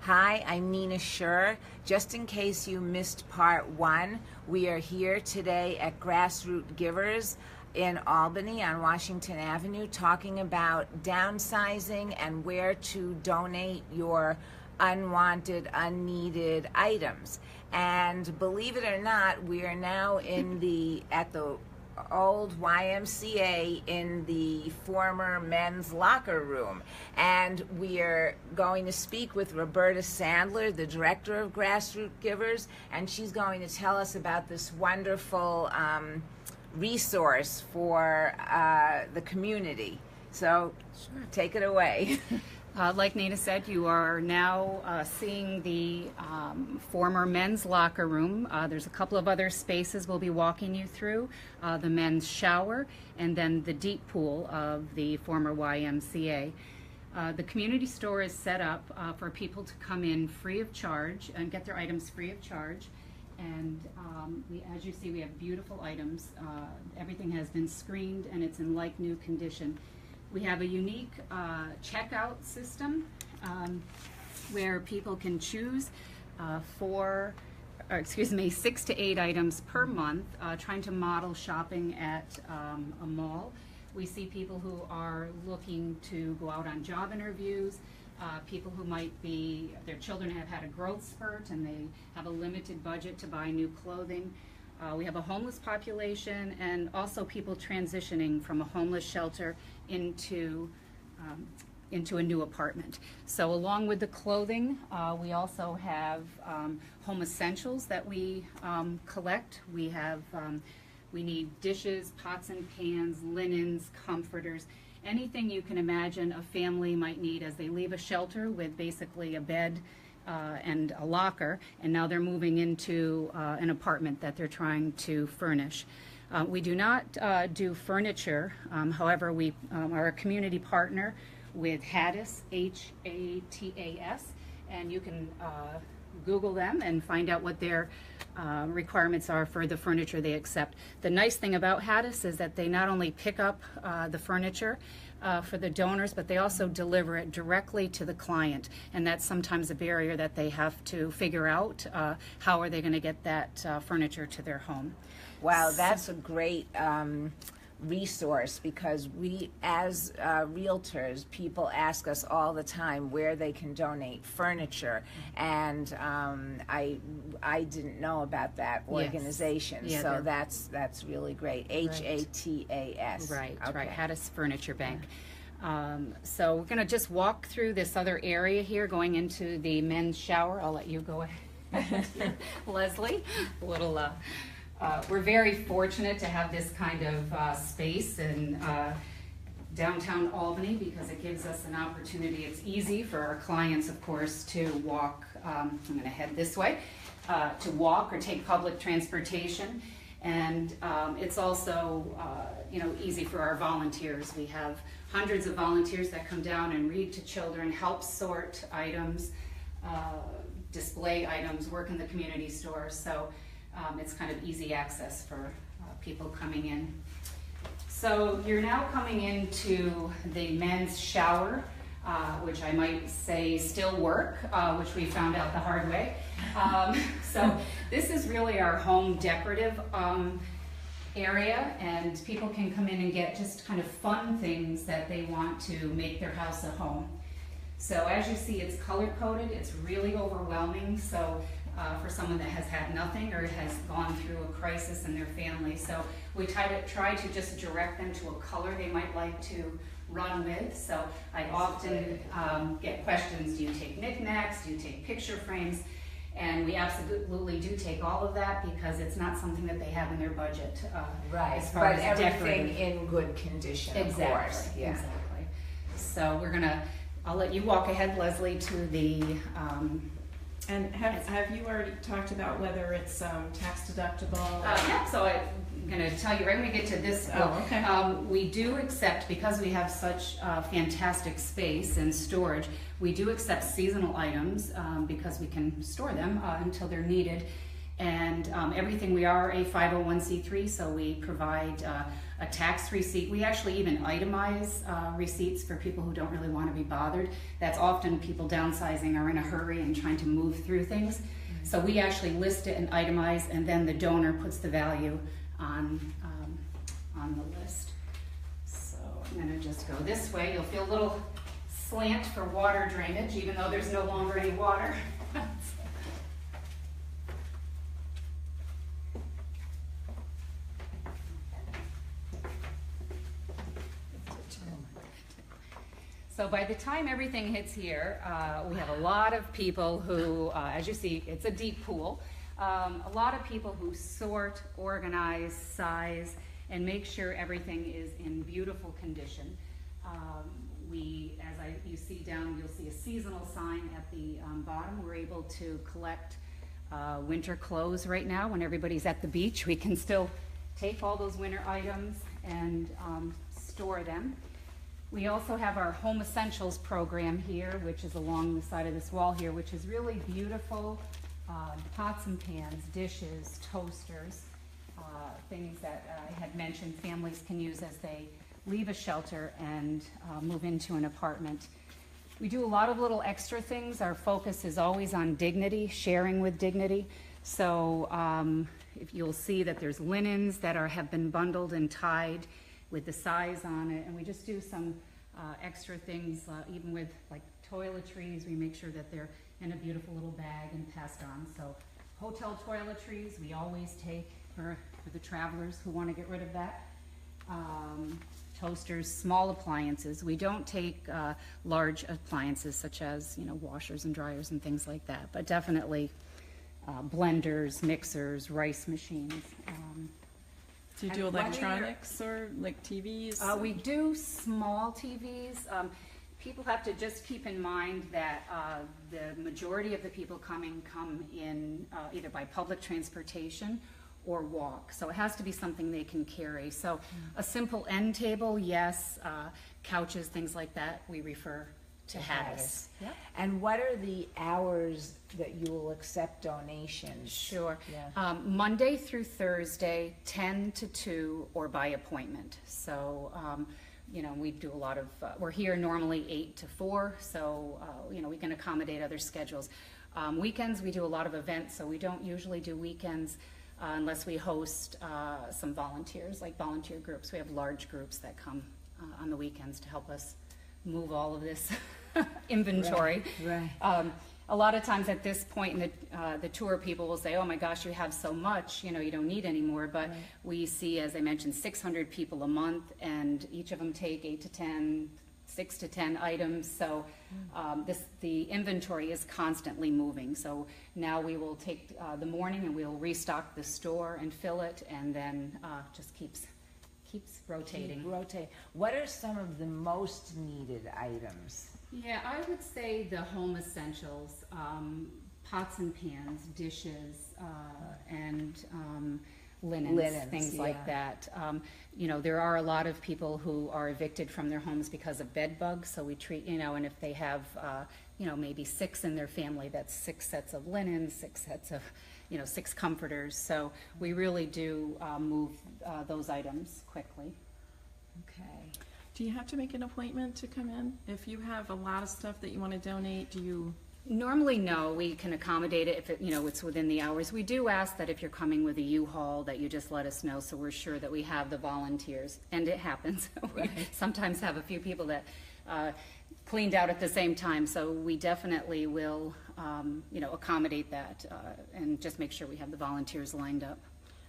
Hi, I'm Nina Schur. Just in case you missed part one, we are here today at Grassroots Givers in Albany on Washington Avenue talking about downsizing and where to donate your unwanted, unneeded items. And believe it or not, we are now at the old YMCA in the former men's locker room, and we are going to speak with Roberta Sandler, the director of Grassroots Givers, and she's going to tell us about this wonderful resource for the community. So sure. Take it away. Like Nina said, you are now seeing the former men's locker room. There's a couple of other spaces we'll be walking you through. The men's shower and then the deep pool of the former YMCA. The community store is set up for people to come in free of charge and get their items free of charge. And as you see, we have beautiful items. Everything has been screened and it's in like new condition. We have a unique checkout system where people can choose 6 to 8 items per month, trying to model shopping at a mall. We see people who are looking to go out on job interviews, people who might be, their children have had a growth spurt and they have a limited budget to buy new clothing. We have a homeless population and also people transitioning from a homeless shelter into a new apartment. So along with the clothing, we also have home essentials that we collect. We need dishes, pots and pans, linens, comforters, anything you can imagine a family might need as they leave a shelter with basically a bed and a locker, and now they're moving into an apartment that they're trying to furnish. We do not do furniture, however, we are a community partner with Hattas, H-A-T-A-S, and you can Google them and find out what their requirements are for the furniture they accept. The nice thing about Hattas is that they not only pick up the furniture for the donors, but they also deliver it directly to the client, and that's sometimes a barrier that they have to figure out. How are they going to get that furniture to their home? Wow, that's a great resource, because we as realtors, people ask us all the time where they can donate furniture, and I didn't know about that organization. Yes. Yeah, so that's really great. H-A-T-A-S. Right, okay. Right, Hattas Furniture Bank. So we're going to just walk through this other area here going into the men's shower. I'll let you go ahead. Leslie, a little we're very fortunate to have this kind of space in downtown Albany, because it gives us an opportunity. It's easy for our clients, of course, to walk. I'm going to head this way, to walk or take public transportation, and it's also easy for our volunteers. We have hundreds of volunteers that come down and read to children, help sort items, display items, work in the community store. So it's kind of easy access for people coming in. So you're now coming into the men's shower, which I might say still work, which we found out the hard way. So this is really our home decorative area, and people can come in and get just kind of fun things that they want to make their house a home. So as you see, it's color-coded. It's really overwhelming. So for someone that has had nothing or has gone through a crisis in their family. So we try to just direct them to a color they might like to run with. So I often get questions, do you take knickknacks, do you take picture frames? And we absolutely do take all of that, because it's not something that they have in their budget. Right, as far but as everything in good condition, exactly, of course. Yeah. Exactly. So I'll let you walk ahead, Leslie, to the and have you already talked about whether it's tax deductible? Yeah, so I'm going to tell you right when we get to this. Okay. We do accept, because we have such fantastic space and storage, we do accept seasonal items because we can store them until they're needed. And everything, we are a 501c3, so we provide a tax receipt. We actually even itemize receipts for people who don't really want to be bothered. That's often people downsizing are in a hurry and trying to move through things. So we actually list it and itemize, and then the donor puts the value on the list. So I'm going to just go this way. You'll feel a little slant for water drainage, even though there's no longer any water. So by the time everything hits here, we have a lot of people who, as you see, it's a deep pool. A lot of people who sort, organize, size, and make sure everything is in beautiful condition. You see down, you'll see a seasonal sign at the bottom. We're able to collect winter clothes right now. When everybody's at the beach, we can still take all those winter items and store them. We also have our Home Essentials program here, which is along the side of this wall here, which is really beautiful pots and pans, dishes, toasters, things that I had mentioned families can use as they leave a shelter and move into an apartment. We do a lot of little extra things. Our focus is always on dignity, sharing with dignity. So if you'll see that there's linens that have been bundled and tied with the size on it, and we just do some extra things, even with like toiletries. We make sure that they're in a beautiful little bag and passed on. So hotel toiletries, we always take for the travelers who want to get rid of that. Toasters, small appliances. We don't take large appliances such as, washers and dryers and things like that, but definitely blenders, mixers, rice machines. Do you do electronics or like TVs? We do small TVs. People have to just keep in mind that the majority of the people come in either by public transportation or walk. So it has to be something they can carry. So a simple end table, yes. Couches, things like that, we refer to Hattis. Yep. And what are the hours that you will accept donations? Sure. Yeah. Monday through Thursday, 10 to 2, or by appointment. So, we do a lot of, we're here normally 8 to 4, so, we can accommodate other schedules. Weekends, we do a lot of events, so we don't usually do weekends unless we host some volunteers, like volunteer groups. We have large groups that come on the weekends to help us move all of this inventory. Right. A lot of times at this point in the tour, people will say, oh my gosh, you have so much, you don't need any more. But right. We see, as I mentioned, 600 people a month, and each of them take 6 to 10 items. So the inventory is constantly moving. So now we will take the morning and we'll restock the store and fill it, and then just keeps rotating. What are some of the most needed items? Yeah, I would say the home essentials, pots and pans, dishes, and linens, things like that. There are a lot of people who are evicted from their homes because of bed bugs, so we treat, and if they have, maybe 6 in their family, that's 6 sets of linens, 6 sets of 6 comforters. So we really do move those items quickly. Okay. Do you have to make an appointment to come in? If you have a lot of stuff that you want to donate, do you? Normally, no. We can accommodate it if it's within the hours. We do ask that if you're coming with a U-Haul that you just let us know, so we're sure that we have the volunteers. And it happens. Right. We sometimes have a few people that cleaned out at the same time, so we definitely will accommodate that and just make sure we have the volunteers lined up.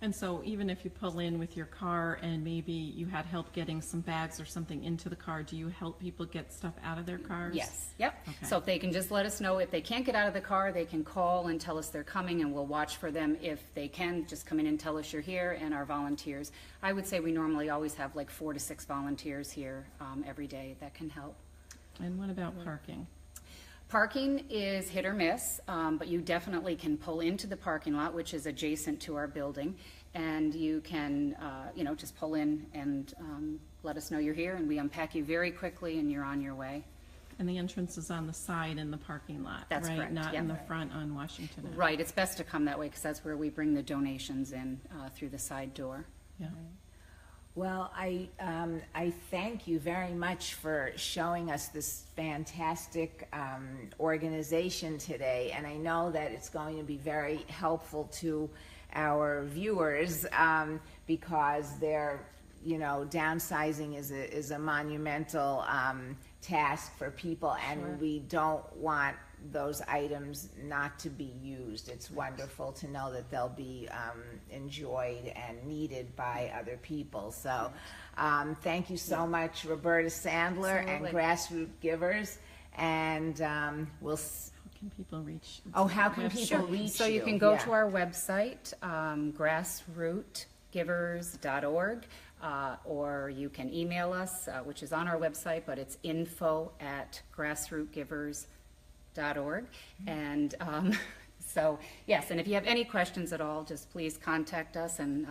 And so even if you pull in with your car and maybe you had help getting some bags or something into the car, do you help people get stuff out of their cars? Yes. Yep. Okay. So if they can just let us know. If they can't get out of the car, they can call and tell us they're coming, and we'll watch for them. If they can, just come in and tell us you're here, and our volunteers. I would say we normally always have like 4 to 6 volunteers here every day that can help. And what about parking? Parking is hit or miss, but you definitely can pull into the parking lot, which is adjacent to our building, and you can, just pull in and let us know you're here, and we unpack you very quickly, and you're on your way. And the entrance is on the side in the parking lot, That's right? correct, Not yeah. in the front on Washington Ave. Right, it's best to come that way because that's where we bring the donations in through the side door. Yeah. Well, I thank you very much for showing us this fantastic organization today, and I know that it's going to be very helpful to our viewers because they're, you know, downsizing is a monumental task for people, and Sure. we don't want those items not to be used. It's wonderful to know that they'll be enjoyed and needed by other people. So thank you so much, Roberta Sandler and Absolutely. Grassroots Givers. And we'll, How can people reach? oh, how can Website? people reach you? So you can go Yeah. to our website, grassrootgivers.org, or you can email us, which is on our website, but it's info@grassrootgivers.org. And so, yes, and if you have any questions at all, just please contact us, and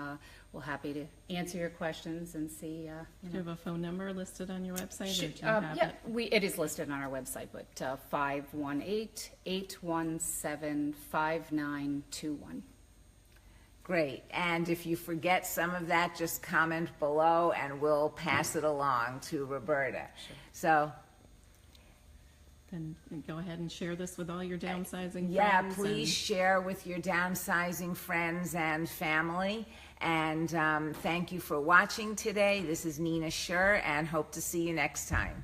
we're happy to answer your questions and see, Do you have a phone number listed on your website, or do you yeah, have it? it is listed on our website, but 518-817-5921. Great. And if you forget some of that, just comment below and we'll pass it along to Roberta. So, Then go ahead and share this with all your downsizing yeah, friends. please share with your downsizing friends and family. And thank you for watching today. This is Nina Schur, and hope to see you next time.